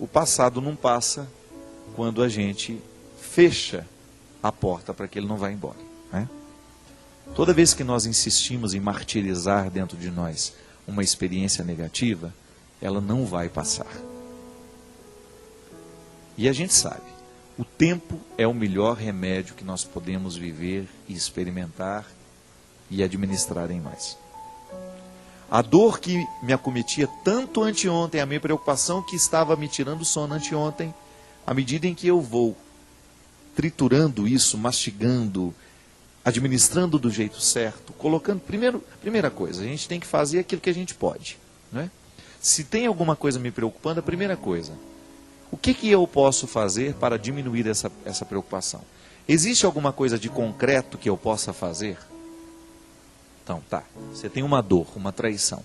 o passado não passa quando a gente fecha a porta para que ele não vá embora, né? Toda vez que nós insistimos em martirizar dentro de nós uma experiência negativa, ela não vai passar. E a gente sabe, o tempo é o melhor remédio que nós podemos viver e experimentar e administrar em nós. A dor que me acometia tanto anteontem, a minha preocupação que estava me tirando o sono anteontem, à medida em que eu vou triturando isso, mastigando, administrando do jeito certo, colocando, primeira coisa, a gente tem que fazer aquilo que a gente pode, não é? Se tem alguma coisa me preocupando, a primeira coisa, o que eu posso fazer para diminuir essa preocupação? Existe alguma coisa de concreto que eu possa fazer? Então, tá, você tem uma dor, uma traição.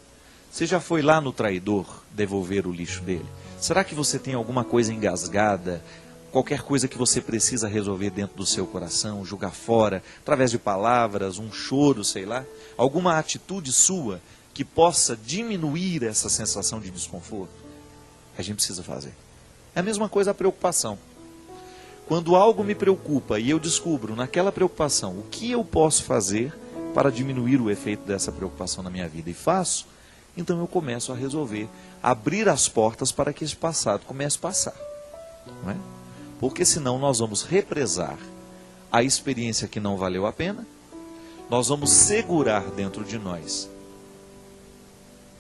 Você já foi lá no traidor devolver o lixo dele? Será que você tem alguma coisa engasgada, qualquer coisa que você precisa resolver dentro do seu coração, jogar fora, através de palavras, um choro, sei lá? Alguma atitude sua que possa diminuir essa sensação de desconforto? A gente precisa fazer. É a mesma coisa a preocupação. Quando algo me preocupa e eu descubro naquela preocupação o que eu posso fazer para diminuir o efeito dessa preocupação na minha vida e faço, então eu começo a resolver, abrir as portas para que esse passado comece a passar, não é? Porque senão nós vamos represar a experiência que não valeu a pena, nós vamos segurar dentro de nós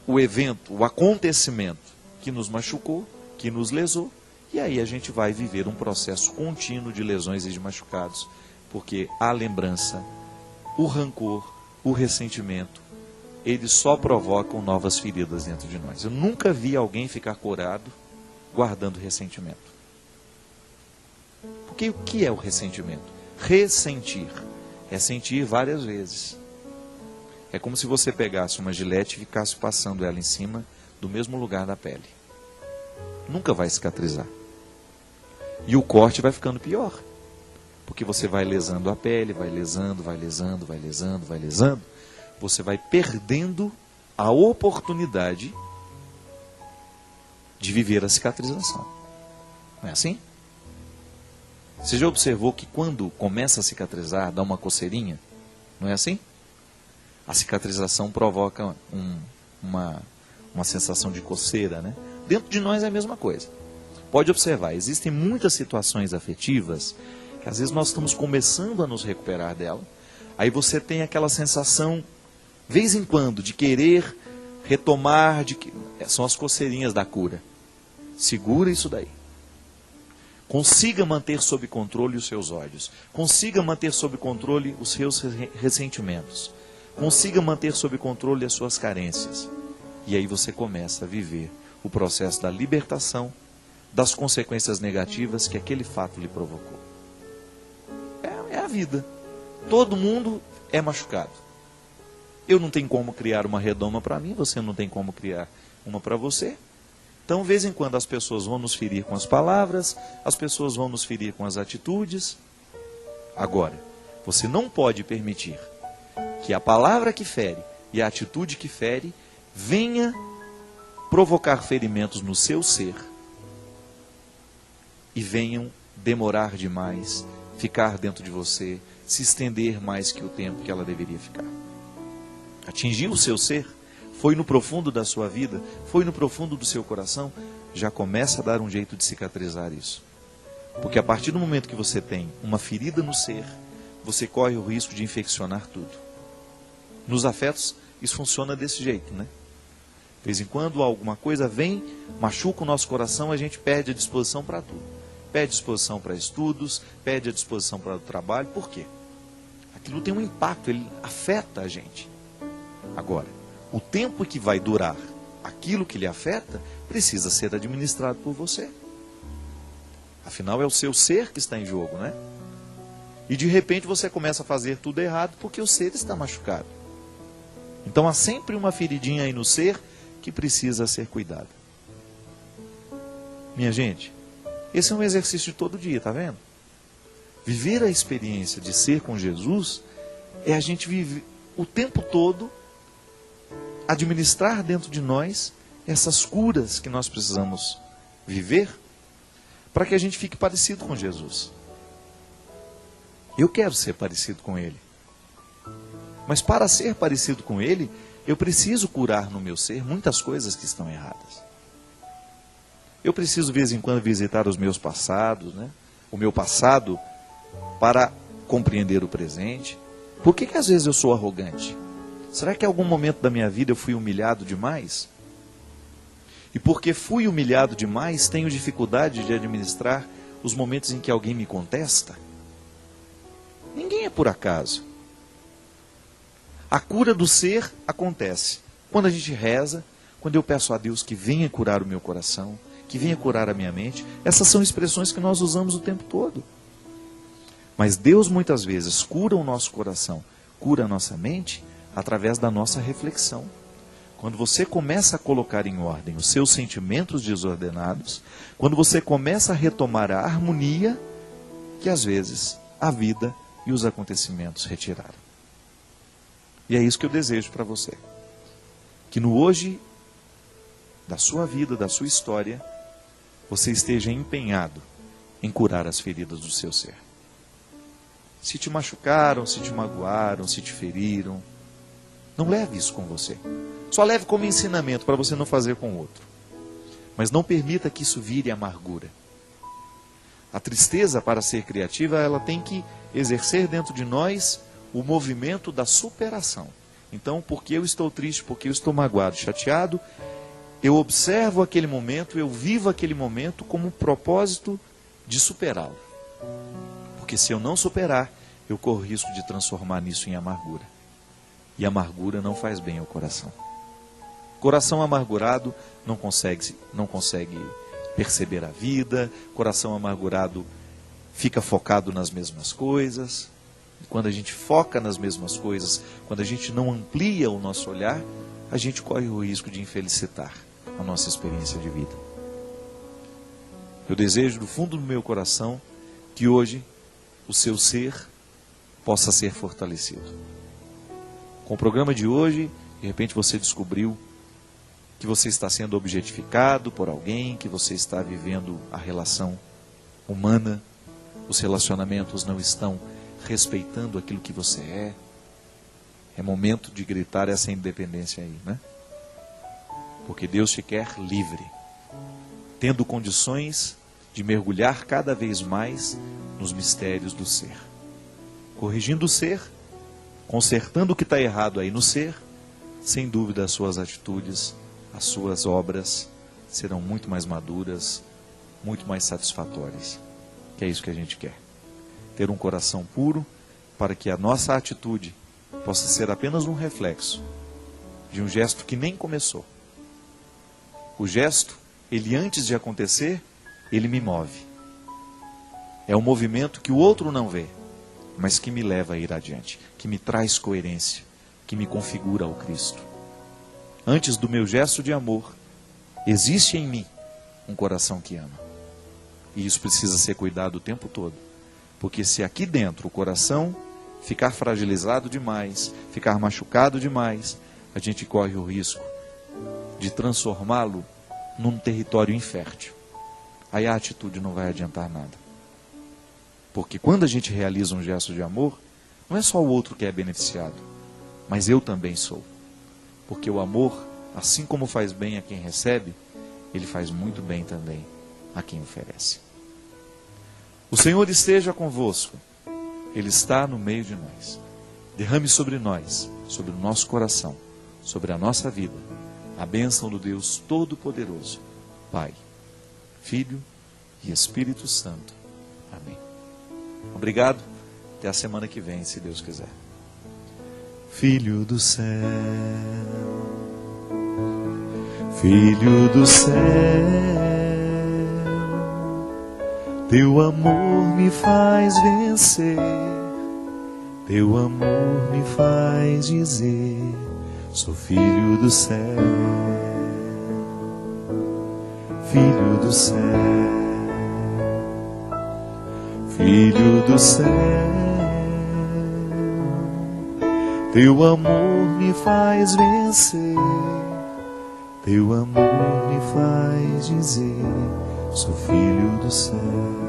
o evento, o acontecimento que nos machucou, que nos lesou, e aí a gente vai viver um processo contínuo de lesões e de machucados, porque a lembrança, o rancor, o ressentimento, eles só provocam novas feridas dentro de nós. Eu nunca vi alguém ficar curado guardando ressentimento. Porque o que é o ressentimento? Ressentir. É sentir várias vezes. É como se você pegasse uma gilete e ficasse passando ela em cima do mesmo lugar da pele. Nunca vai cicatrizar. E o corte vai ficando pior. Porque você vai lesando a pele, vai lesando, vai lesando, vai lesando, vai lesando. Você vai perdendo a oportunidade de viver a cicatrização. Não é assim? Você já observou que quando começa a cicatrizar, dá uma coceirinha? Não é assim? A cicatrização provoca uma sensação de coceira, né? Dentro de nós é a mesma coisa. Pode observar, existem muitas situações afetivas que às vezes nós estamos começando a nos recuperar dela. Aí você tem aquela sensação, vez em quando, de querer retomar, são as coceirinhas da cura. Segura isso daí. Consiga manter sob controle os seus ódios. Consiga manter sob controle os seus ressentimentos. Consiga manter sob controle as suas carências. E aí você começa a viver o processo da libertação das consequências negativas que aquele fato lhe provocou. É a vida. Todo mundo é machucado. Eu não tenho como criar uma redoma para mim, você não tem como criar uma para você. Então, de vez em quando, as pessoas vão nos ferir com as palavras, as pessoas vão nos ferir com as atitudes. Agora, você não pode permitir que a palavra que fere e a atitude que fere venha provocar ferimentos no seu ser e venham demorar demais, ficar dentro de você, se estender mais que o tempo que ela deveria ficar. Atingiu o seu ser, foi no profundo da sua vida, foi no profundo do seu coração, já começa a dar um jeito de cicatrizar isso. Porque a partir do momento que você tem uma ferida no ser, você corre o risco de infeccionar tudo. Nos afetos, isso funciona desse jeito, né? De vez em quando alguma coisa vem, machuca o nosso coração, a gente perde a disposição para tudo. Perde a disposição para estudos, perde a disposição para o trabalho. Por quê? Aquilo tem um impacto, ele afeta a gente. Agora, o tempo que vai durar aquilo que lhe afeta, precisa ser administrado por você. Afinal, é o seu ser que está em jogo, né? E de repente você começa a fazer tudo errado porque o ser está machucado. Então há sempre uma feridinha aí no ser que precisa ser cuidada. Minha gente, esse é um exercício de todo dia, tá vendo? Viver a experiência de ser com Jesus é a gente viver o tempo todo, administrar dentro de nós essas curas que nós precisamos viver para que a gente fique parecido com Jesus. Eu quero ser parecido com Ele. Mas para ser parecido com Ele, eu preciso curar no meu ser muitas coisas que estão erradas. Eu preciso de vez em quando visitar os meus passados, né? O meu passado, para compreender o presente. Por que às vezes eu sou arrogante? Será que em algum momento da minha vida eu fui humilhado demais? E porque fui humilhado demais, tenho dificuldade de administrar os momentos em que alguém me contesta? Ninguém é por acaso. A cura do ser acontece quando a gente reza, quando eu peço a Deus que venha curar o meu coração, que venha curar a minha mente. Essas são expressões que nós usamos o tempo todo. Mas Deus muitas vezes cura o nosso coração, cura a nossa mente, através da nossa reflexão. Quando você começa a colocar em ordem os seus sentimentos desordenados, quando você começa a retomar a harmonia que às vezes a vida e os acontecimentos retiraram. E é isso que eu desejo para você. Que no hoje da sua vida, da sua história, você esteja empenhado em curar as feridas do seu ser. Se te machucaram, se te magoaram, se te feriram, não leve isso com você. Só leve como ensinamento para você não fazer com o outro. Mas não permita que isso vire amargura. A tristeza, para ser criativa, ela tem que exercer dentro de nós o movimento da superação. Então, porque eu estou triste, porque eu estou magoado, chateado, eu observo aquele momento, eu vivo aquele momento como um propósito de superá-lo. Porque se eu não superar, eu corro risco de transformar nisso em amargura. E amargura não faz bem ao coração. Coração amargurado não consegue perceber a vida. Coração amargurado fica focado nas mesmas coisas. E quando a gente foca nas mesmas coisas, quando a gente não amplia o nosso olhar, a gente corre o risco de infelicitar a nossa experiência de vida. Eu desejo do fundo do meu coração que hoje o seu ser possa ser fortalecido. Com o programa de hoje, de repente você descobriu que você está sendo objetificado por alguém, que você está vivendo a relação humana, os relacionamentos não estão respeitando aquilo que você é. É momento de gritar essa independência aí, né? Porque Deus te quer livre, tendo condições de mergulhar cada vez mais nos mistérios do ser. Corrigindo o ser, consertando o que está errado aí no ser, sem dúvida as suas atitudes, as suas obras serão muito mais maduras, muito mais satisfatórias. Que é isso que a gente quer. Ter um coração puro para que a nossa atitude possa ser apenas um reflexo de um gesto que nem começou. O gesto, ele antes de acontecer, ele me move. É um movimento que o outro não vê, mas que me leva a ir adiante, que me traz coerência, que me configura ao Cristo. Antes do meu gesto de amor, existe em mim um coração que ama. E isso precisa ser cuidado o tempo todo. Porque se aqui dentro o coração ficar fragilizado demais, ficar machucado demais, a gente corre o risco de transformá-lo num território infértil. Aí a atitude não vai adiantar nada. Porque quando a gente realiza um gesto de amor, não é só o outro que é beneficiado, mas eu também sou. Porque o amor, assim como faz bem a quem recebe, ele faz muito bem também a quem oferece. O Senhor esteja convosco. Ele está no meio de nós. Derrame sobre nós, sobre o nosso coração, sobre a nossa vida, a bênção do Deus Todo-Poderoso, Pai, Filho e Espírito Santo. Amém. Obrigado. Até a semana que vem, se Deus quiser. Filho do céu, Filho do céu, teu amor me faz vencer, teu amor me faz dizer, sou filho do céu, filho do céu, filho do céu, teu amor me faz vencer, teu amor me faz dizer, sou filho do céu.